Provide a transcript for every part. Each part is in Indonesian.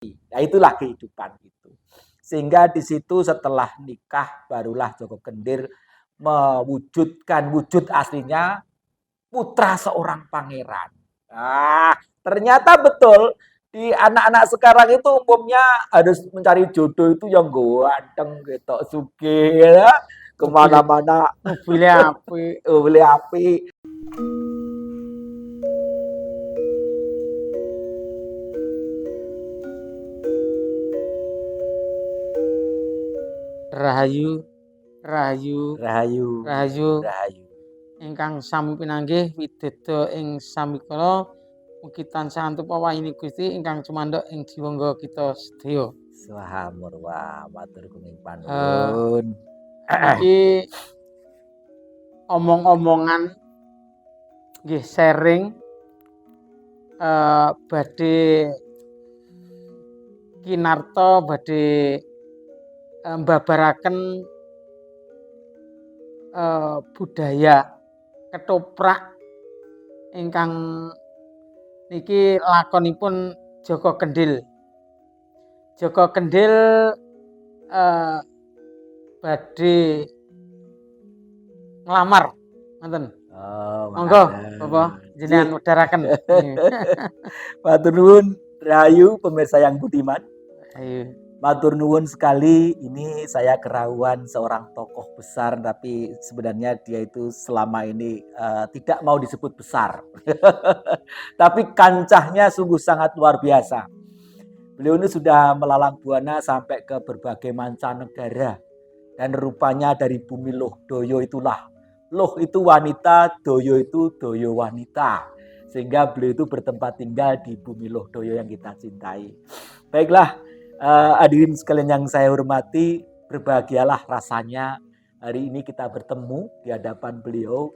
Nah, itulah kehidupan itu. Sehingga di situ setelah nikah barulah Joko Kendir mewujudkan wujud aslinya putra seorang pangeran. Nah, ternyata betul di anak-anak sekarang itu umumnya harus mencari jodoh itu yang ganteng gitu, sugih ya, Mobil kemana-mana mobilnya apik. beli api. Rahayu, rahayu, Rahayu, rahayu rahayu. ingkang sami pinanggih widodо ing samikala mugi tansah antupa wahini Gusti ingkang cumandhok ing jiwangga kita sedaya. Swaha murwa matur kuning Eh, panuwun. Niki omong-omongan nggih sharing badhe kinarta badhe mbabaraken budaya ketoprak ingkang niki lakonipun Joko Kendhil. Joko Kendhil badhe nglamar ngoten. Oh, Monggo makaten. Bapak jenengan wedharaken. Matur nuwun Rahayu pemirsa yang budiman. Ayo. Matur nuwun sekali, ini saya keraguan seorang tokoh besar tapi sebenarnya dia itu selama ini tidak mau disebut besar. Tapi kancahnya sungguh sangat luar biasa. Beliau ini sudah melalang buana sampai ke berbagai mancanegara. Dan rupanya dari bumi Loh Doyo itulah. Loh itu wanita, Doyo itu Doyo wanita. Sehingga beliau itu bertempat tinggal di bumi Loh Doyo yang kita cintai. Baiklah, hadirin sekalian yang saya hormati, berbahagialah rasanya hari ini kita bertemu di hadapan beliau.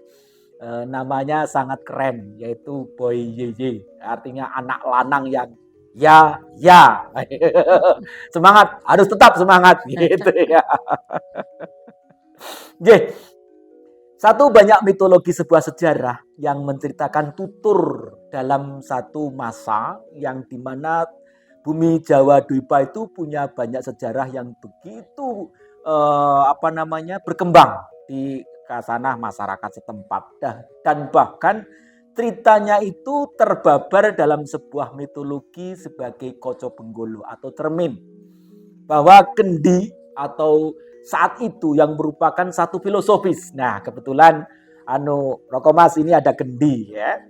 Namanya sangat keren, yaitu Boy Yeye, artinya anak lanang yang ya. Semangat, harus tetap semangat gitu ya. Satu, banyak mitologi sebuah sejarah yang menceritakan tutur dalam satu masa yang dimana bumi Jawa Dwipa itu punya banyak sejarah yang begitu berkembang di kasanah masyarakat setempat, dan bahkan ceritanya itu terbabar dalam sebuah mitologi sebagai Koco Benggolo atau cermin, bahwa kendi atau saat itu yang merupakan satu filosofis. Nah, kebetulan Rokomas ini ada kendi ya.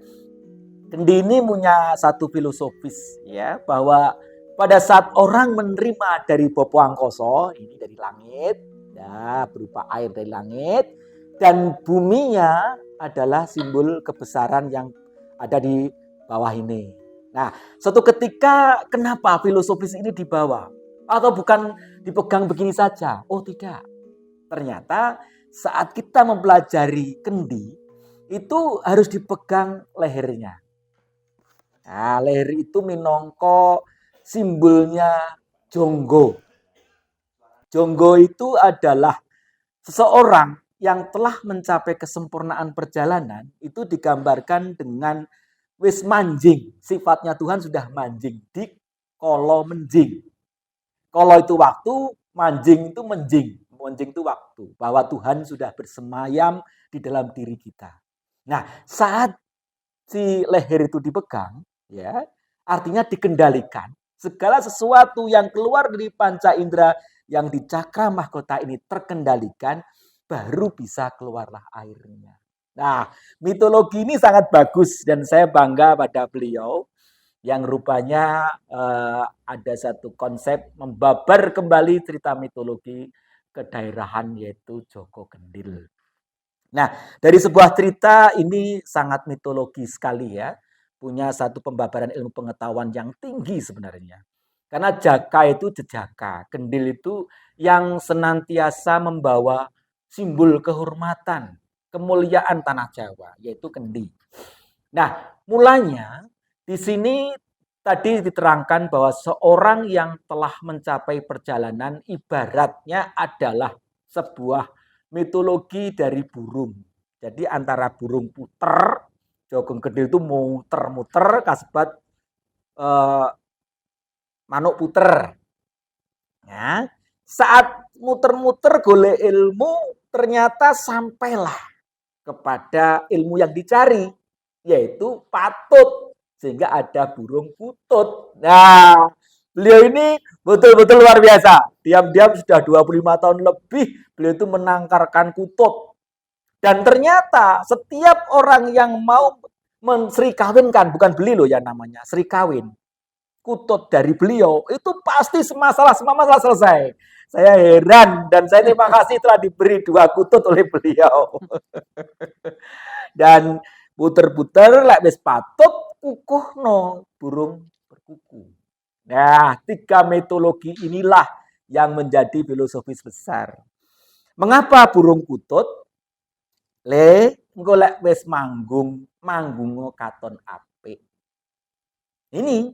Kendi ini punya satu filosofis ya, bahwa pada saat orang menerima dari Bopo Angkoso, ini dari langit, ya berupa air dari langit, dan buminya adalah simbol kebesaran yang ada di bawah ini. Nah, suatu ketika kenapa filosofis ini dibawa? Atau bukan dipegang begini saja? Oh tidak, ternyata saat kita mempelajari kendi, itu harus dipegang lehernya. Nah, leher itu minangka simbolnya Jonggo. Jonggo itu adalah seseorang yang telah mencapai kesempurnaan perjalanan, itu digambarkan dengan wis manjing. Sifatnya Tuhan sudah manjing, di kolo menjing. Kolo itu waktu, manjing itu menjing. Menjing itu waktu, bahwa Tuhan sudah bersemayam di dalam diri kita. Nah, saat si leher itu dipegang, ya, artinya dikendalikan. Segala sesuatu yang keluar dari panca indera yang di cakra mahkota ini terkendalikan, baru bisa keluarlah airnya. Nah, mitologi ini sangat bagus dan saya bangga pada beliau yang rupanya ada satu konsep membabar kembali cerita mitologi kedaerahan, yaitu Joko Kendil. Nah, dari sebuah cerita ini sangat mitologi sekali ya, punya satu pembabaran ilmu pengetahuan yang tinggi sebenarnya. Karena Jaka itu jejaka, Kendil itu yang senantiasa membawa simbol kehormatan, kemuliaan tanah Jawa, yaitu kendi. Nah, mulanya di sini tadi diterangkan bahwa seorang yang telah mencapai perjalanan ibaratnya adalah sebuah mitologi dari burung. Jadi antara burung puter, Jogong Kendil itu muter-muter kasebat manuk puter. Ya, saat muter-muter golek ilmu, ternyata sampailah kepada ilmu yang dicari, yaitu patut, sehingga ada burung putut. Nah, beliau ini betul-betul luar biasa. Diam-diam sudah 25 tahun lebih beliau itu menangkarkan kutut. Dan ternyata setiap orang yang mau mensri kawinkan, bukan beli loh ya namanya, sri kawin, kutut dari beliau, itu pasti semua masalah selesai. Saya heran dan saya terima kasih telah diberi 2 kutut oleh beliau. Dan puter-puter lek wis patut kukuhno burung berkuku. Nah, 3 mitologi inilah yang menjadi filosofis besar. Mengapa burung kutut? Engko lek wis manggung katon apik. Ini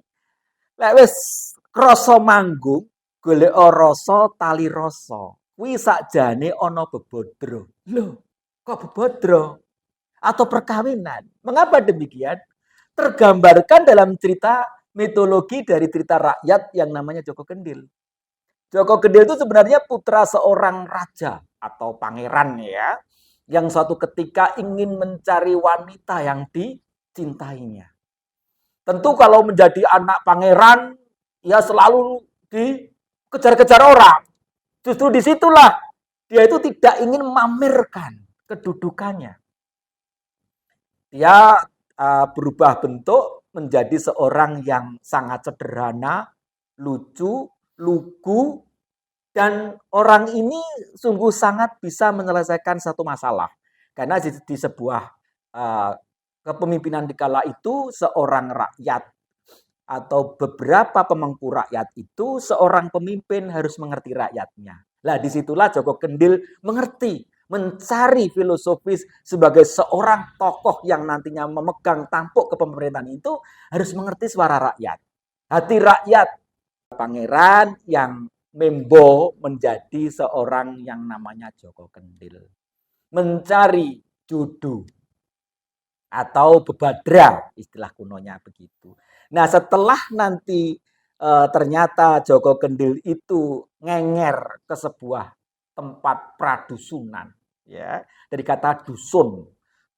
lek wis krasa manggung golek rasa tali rasa. Kuwi sakjane ana bebodro. Loh, kok bebodro? Atau perkawinan. Mengapa demikian? Tergambarkan dalam cerita mitologi dari cerita rakyat yang namanya Joko Kendil. Joko Kendil itu sebenarnya putra seorang raja atau pangeran ya, yang suatu ketika ingin mencari wanita yang dicintainya. Tentu kalau menjadi anak pangeran, ya selalu dikejar-kejar orang. Justru disitulah dia itu tidak ingin memamerkan kedudukannya. Dia berubah bentuk menjadi seorang yang sangat sederhana, lucu, lugu, dan orang ini sungguh sangat bisa menyelesaikan satu masalah. Karena di sebuah kepemimpinan di kala itu, seorang rakyat atau beberapa pemangku rakyat itu, seorang pemimpin harus mengerti rakyatnya. Nah, disitulah Joko Kendil mengerti, mencari filosofis sebagai seorang tokoh yang nantinya memegang tampuk kepemerintahan itu harus mengerti suara rakyat. Hati rakyat. Pangeran yang membo menjadi seorang yang namanya Joko Kendil. Mencari judu atau bebadra, istilah kunonya begitu. Nah, setelah nanti ternyata Joko Kendil itu ngenger ke sebuah tempat pradusunan, ya, dari kata dusun.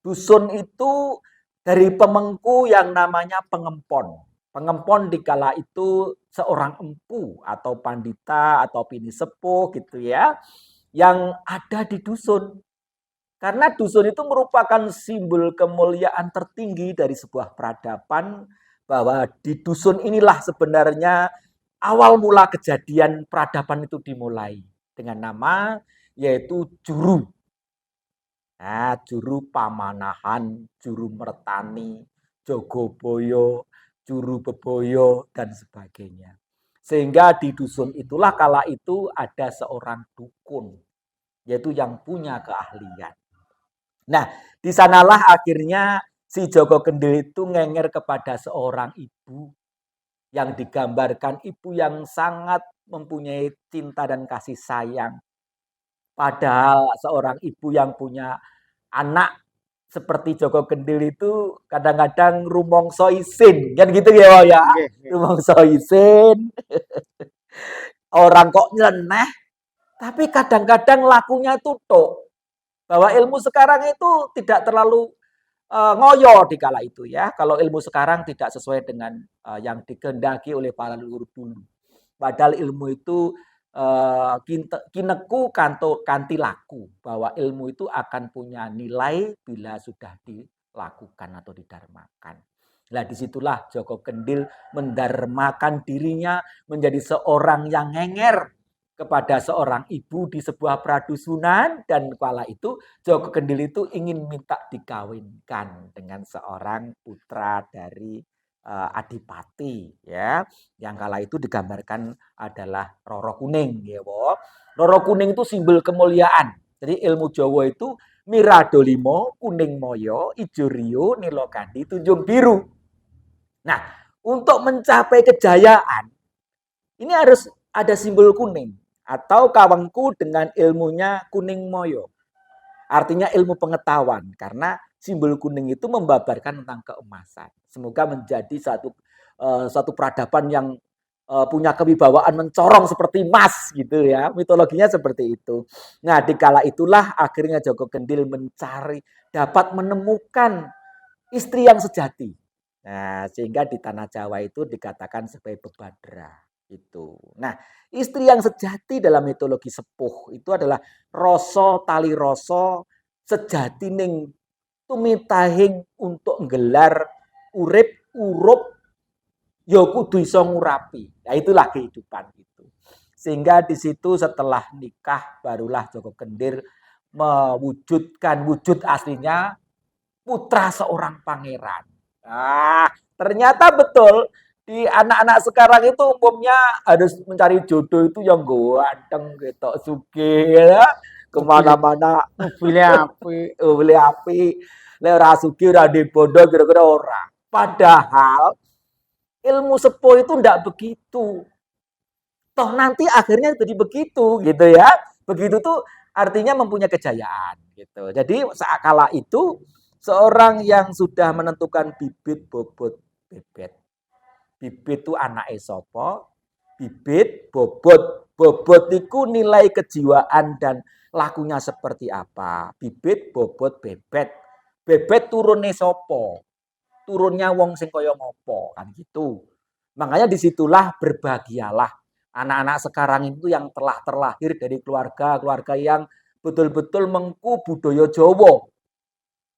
Dusun itu dari pemengku yang namanya pengempon. Pengempon di kala itu seorang empu atau pandita atau pini sepuh gitu ya, yang ada di dusun. Karena dusun itu merupakan simbol kemuliaan tertinggi dari sebuah peradaban, bahwa di dusun inilah sebenarnya awal mula kejadian peradaban itu dimulai dengan nama yaitu juru. Nah, juru pamanahan, juru mertani, jogoboyo, juru beboyo, dan sebagainya. Sehingga di dusun itulah kala itu ada seorang dukun, yaitu yang punya keahlian. Nah, di sanalah akhirnya si Joko Kendil itu ngenger kepada seorang ibu yang digambarkan ibu yang sangat mempunyai cinta dan kasih sayang. Padahal seorang ibu yang punya anak seperti Joko Kendil itu kadang-kadang rumongso isin, kan gitu ya, ya. Rumongso isin. Orang kok nyeleneh, tapi kadang-kadang lakunya tutuk. Bahwa ilmu sekarang itu tidak terlalu ngoyo di kala itu ya. Kalau ilmu sekarang tidak sesuai dengan yang dikehendaki oleh para leluhur dulu. Padahal ilmu itu kineku kanti laku. Bahwa ilmu itu akan punya nilai bila sudah dilakukan atau didharmakan. Nah, disitulah Joko Kendil mendharmakan dirinya menjadi seorang yang ngenger kepada seorang ibu di sebuah pradusunan, dan kala itu Joko Kendil itu ingin minta dikawinkan dengan seorang putra dari Adipati ya, yang kala itu digambarkan adalah Roro Kuning ya, wo. Roro Kuning itu simbol kemuliaan. Jadi ilmu Jawa itu Miradolimo, Kuning Moyo, Ijo Rio, Nilo Kandi, Tunjung Biru. Nah, untuk mencapai kejayaan ini harus ada simbol kuning atau kawengku dengan ilmunya kuning moyo. Artinya ilmu pengetahuan, karena simbol kuning itu membabarkan tentang keemasan. Semoga menjadi satu peradaban yang punya kewibawaan mencorong seperti emas gitu ya. Mitologinya seperti itu. Nah, dikala itulah akhirnya Joko Kendil dapat menemukan istri yang sejati. Nah, sehingga di tanah Jawa itu dikatakan sebagai bebadra itu. Nah, istri yang sejati dalam mitologi sepuh itu adalah rasa tali rasa sejati ning tumitahing untuk nggelar urip urup ya kudu iso ngurapi. Nah, itulah kehidupan itu. Sehingga di situ setelah nikah barulah Joko Kendir mewujudkan wujud aslinya putra seorang pangeran. Nah, ternyata betul di anak-anak sekarang itu umumnya harus mencari jodoh itu yang ganteng gitu, sugih ya. Mobil Kemana-mana mobilnya apik. beli api, ora sugih ora di bondo kira-kira ora. Padahal ilmu sepuh itu ndak begitu. Toh nanti akhirnya jadi begitu gitu ya. Begitu tuh artinya mempunyai kejayaan gitu. Jadi saat kala itu seorang yang sudah menentukan bibit bobot bebet. Bibit itu anak sapa? Bibit bobot. Bobot itu nilai kejiwaan dan lakunya seperti apa. Bibit bobot bebet. Bebet turune sapa? Turunnya wong sing kaya ngopo kan gitu. Makanya disitulah berbahagialah anak-anak sekarang itu yang telah terlahir dari keluarga-keluarga yang betul-betul mengku budaya Jawa.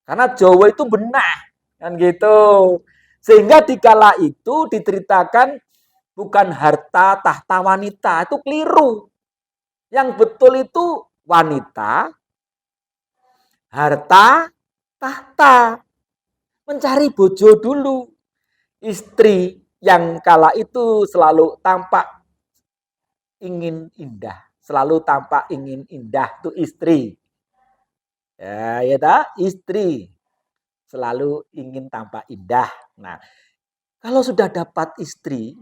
Karena Jawa itu benah kan gitu. Sehingga dikala itu diceritakan bukan harta tahta wanita, itu keliru. Yang betul itu wanita, harta, tahta. Mencari bojo dulu. Istri yang kala itu selalu tampak ingin indah, selalu tampak ingin indah itu istri. Ya istri selalu ingin tampak indah. Nah, kalau sudah dapat istri,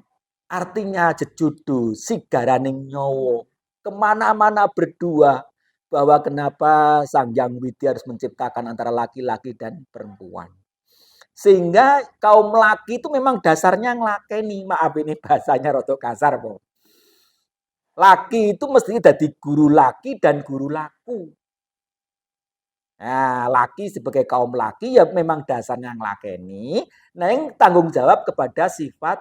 artinya jejudu sigaraning nyowo kemana-mana berdua bahwa kenapa Sang Hyang Widi harus menciptakan antara laki-laki dan perempuan. Sehingga kaum laki itu memang dasarnya ngelakeni, maaf ini bahasanya rotok kasar po. Laki itu mesti jadi guru laki dan guru laku. Nah, laki sebagai kaum laki ya memang dasarnya ngelakeni, nah yang tanggung jawab kepada sifat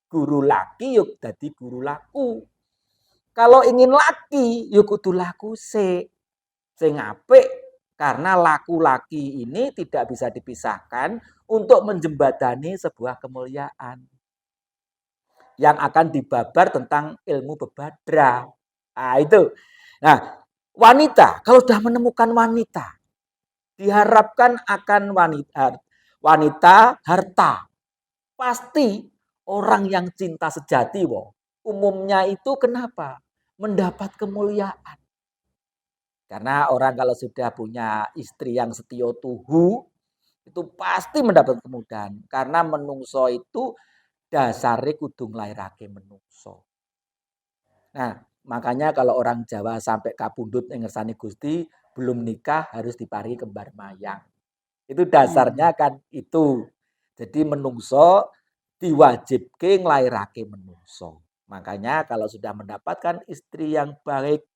guru laki yuk jadi guru laku. Kalau ingin laki yuk kudu laku sing apik karena laku-laki ini tidak bisa dipisahkan untuk menjembatani sebuah kemuliaan yang akan dibabar tentang ilmu bebadra. Nah, itu. Nah, wanita, kalau sudah menemukan wanita, diharapkan akan wanita harta. Pasti orang yang cinta sejati, umumnya itu kenapa? Mendapat kemuliaan. Karena orang kalau sudah punya istri yang setio tuhu, itu pasti mendapat kemudahan. Karena menungso itu dasare kudu nglairake menungso. Nah, makanya kalau orang Jawa sampai kapundhut ing ngersani Gusti belum nikah harus diparingi kembar mayang. Itu dasarnya kan itu. Jadi menungso diwajibke nglairake menungso. Makanya kalau sudah mendapatkan istri yang baik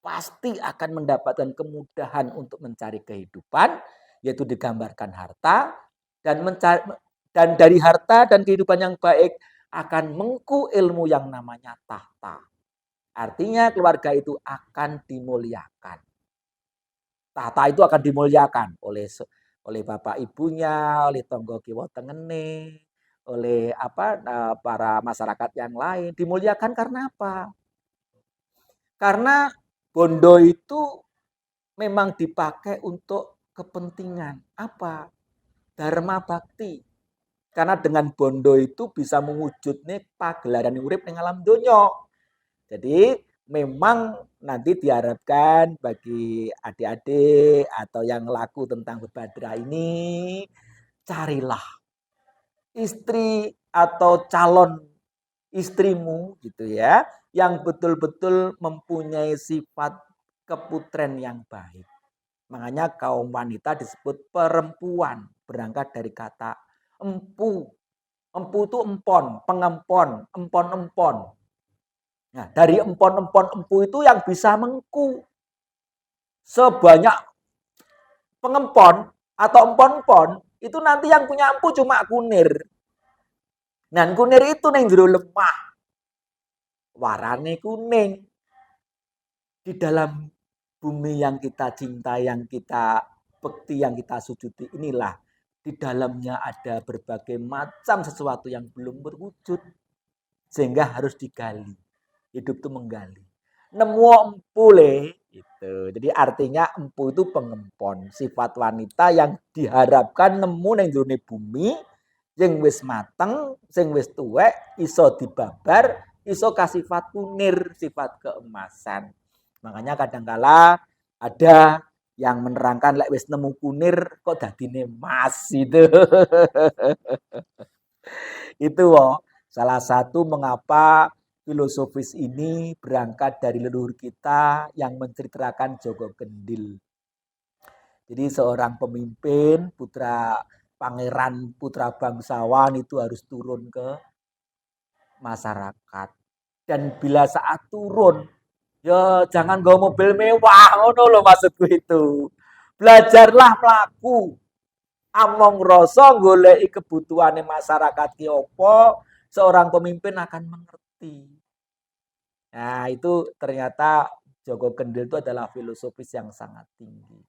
pasti akan mendapatkan kemudahan untuk mencari kehidupan yaitu digambarkan harta dan mencari dan dari harta dan kehidupan yang baik akan mengku ilmu yang namanya tahta. Artinya keluarga itu akan dimuliakan. Tahta itu akan dimuliakan oleh bapak ibunya, oleh tonggo kiwa tengene, oleh para masyarakat yang lain. Dimuliakan karena apa? Karena bondo itu memang dipakai untuk kepentingan apa? Dharma bakti. Karena dengan bondo itu bisa mewujudnya pagelaran urip ning alam donya. Jadi memang nanti diharapkan bagi adik-adik atau yang laku tentang bebadra ini carilah istri atau calon istrimu gitu ya yang betul-betul mempunyai sifat keputren yang baik. Makanya kaum wanita disebut perempuan berangkat dari kata empu. Empu itu empon, pengempon, empon-empon. Nah, dari empon-empon empu itu yang bisa mengku. Sebanyak pengempon atau empon-empon, itu nanti yang punya empu cuma kunir. Nah, kunir itu ning jero lemah. Warnanya kuning. Di dalam bumi yang kita cintai, yang kita bekti, yang kita sujudi inilah, di dalamnya ada berbagai macam sesuatu yang belum berwujud. Sehingga harus digali. Hidup itu menggali. Nemu empu itu. Jadi artinya empu itu pengempon, sifat wanita yang diharapkan nemu ning jroning bumi sing wis mateng, sing wis tuwek, iso dibabar, iso kasifat kunir, sifat keemasan. Makanya kadangkala ada yang menerangkan lek wis nemu kunir kok dadine emas itu. Itu salah satu mengapa filosofis ini berangkat dari leluhur kita yang menceritakan Joko Kendil. Jadi seorang pemimpin, putra pangeran, putra bangsawan itu harus turun ke masyarakat. Dan bila saat turun, ya jangan bawa mobil mewah, ngono loh maksudku itu. Belajarlah melaku. Among rasa goleki kebutuhane masyarakat ki apa, seorang pemimpin akan mengerti. Nah, itu ternyata Joko Kendil itu adalah filosofis yang sangat tinggi.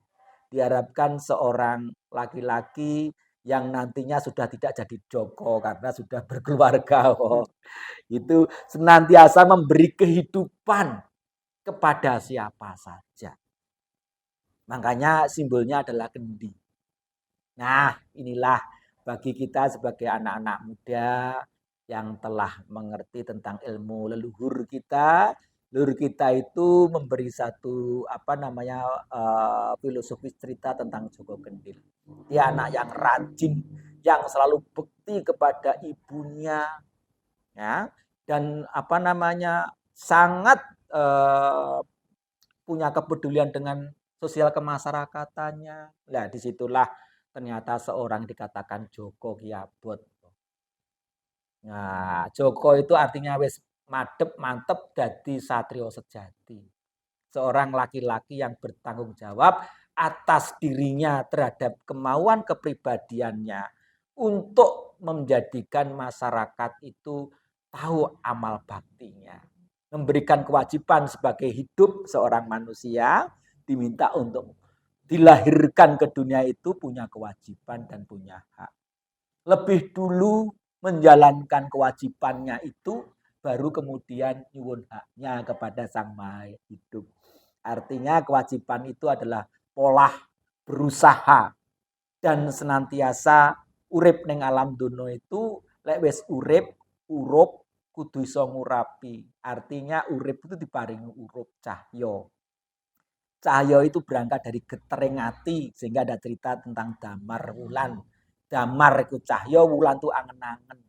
Diharapkan seorang laki-laki yang nantinya sudah tidak jadi Joko karena sudah berkeluarga, itu senantiasa memberi kehidupan kepada siapa saja. Makanya simbolnya adalah kendi. Nah, inilah bagi kita sebagai anak-anak muda yang telah mengerti tentang ilmu leluhur kita. Leluhur kita itu memberi satu filosofi cerita tentang Joko Kendil. Dia anak yang rajin, yang selalu bekti kepada ibunya, ya, dan sangat punya kepedulian dengan sosial kemasyarakatannya. Nah, disitulah ternyata seorang dikatakan Joko Ki Abot. Nah, Joko itu artinya wis madep mantep dadi satrio sejati. Seorang laki-laki yang bertanggung jawab atas dirinya terhadap kemauan kepribadiannya untuk menjadikan masyarakat itu tahu amal baktinya. Memberikan kewajiban sebagai hidup seorang manusia diminta untuk dilahirkan ke dunia itu punya kewajiban dan punya hak. Lebih dulu menjalankan kewajibannya itu, baru kemudian nyuwun haknya kepada Sang Maha Hidup. Artinya kewajiban itu adalah pola berusaha dan senantiasa urip ning alam dono itu lek wis urip kudu iso ngurapi. Artinya urip itu diparingi urup cahya. Cahaya itu berangkat dari getering ati, sehingga ada cerita tentang damar wulan. Damar itu cahaya, wulan itu angen-angen.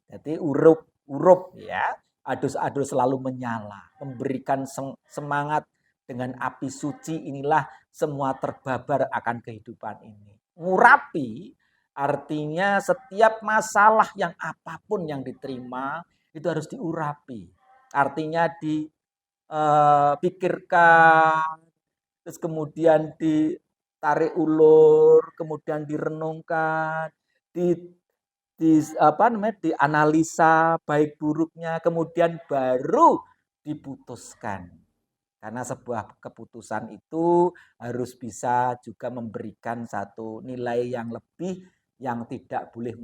Jadi urup ya, adus-adus selalu menyala, memberikan semangat dengan api suci. Inilah semua terbabar akan kehidupan ini. Ngurapi artinya setiap masalah yang apapun yang diterima itu harus diurapi. Artinya pikirkan, terus kemudian ditarik ulur, kemudian direnungkan, dianalisa baik buruknya, kemudian baru diputuskan. Karena sebuah keputusan itu harus bisa juga memberikan satu nilai yang lebih yang tidak boleh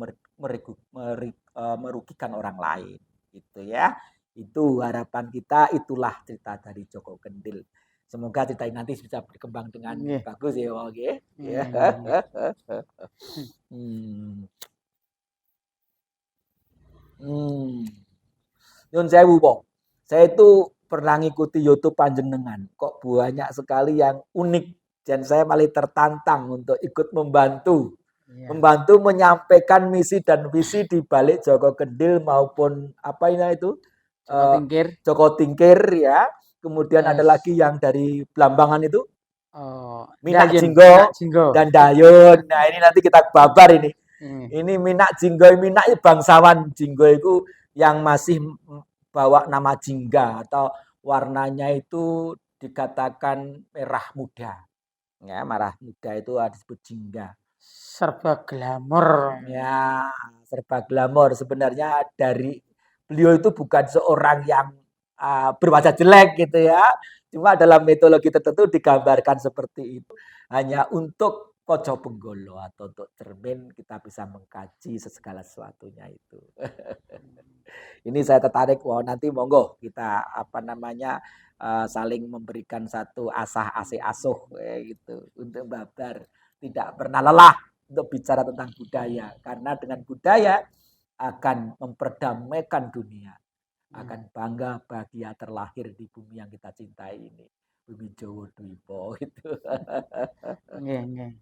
merugikan orang lain, gitu ya. Itu harapan kita, itulah cerita dari Joko Kendil. Semoga cerita ini nanti bisa berkembang dengan bagus ya, oke. Nyun sewu, saya itu pernah ngikuti YouTube panjenengan. Kok banyak sekali yang unik dan saya malah tertantang untuk ikut membantu. Membantu menyampaikan misi dan visi di balik Joko Kendil maupun Joko Tingkir ya. Kemudian ada lagi yang dari Blambangan itu. Minak Jinggo dan Dayun. Nah, ini nanti kita babar ini. Ini Minak Jinggoy, Minak bangsawan Jinggoy itu yang masih bawa nama jingga atau warnanya itu dikatakan merah muda. Ya, merah muda itu disebut jingga. Serba glamor. Ya, serba glamor. Sebenarnya dari beliau itu bukan seorang yang berwajah jelek gitu ya. Cuma dalam mitologi tertentu digambarkan seperti itu. Hanya untuk Koco Penggolo atau untuk cermin kita bisa mengkaji segala sesuatunya itu. Ini saya tertarik, wah nanti monggo kita saling memberikan satu asih asuh gitu untuk babar tidak pernah lelah untuk bicara tentang budaya karena dengan budaya akan memperdamaikan dunia, akan bangga bahagia terlahir di bumi yang kita cintai ini, bumi Jawa Dwipo itu. Nggih, nggih.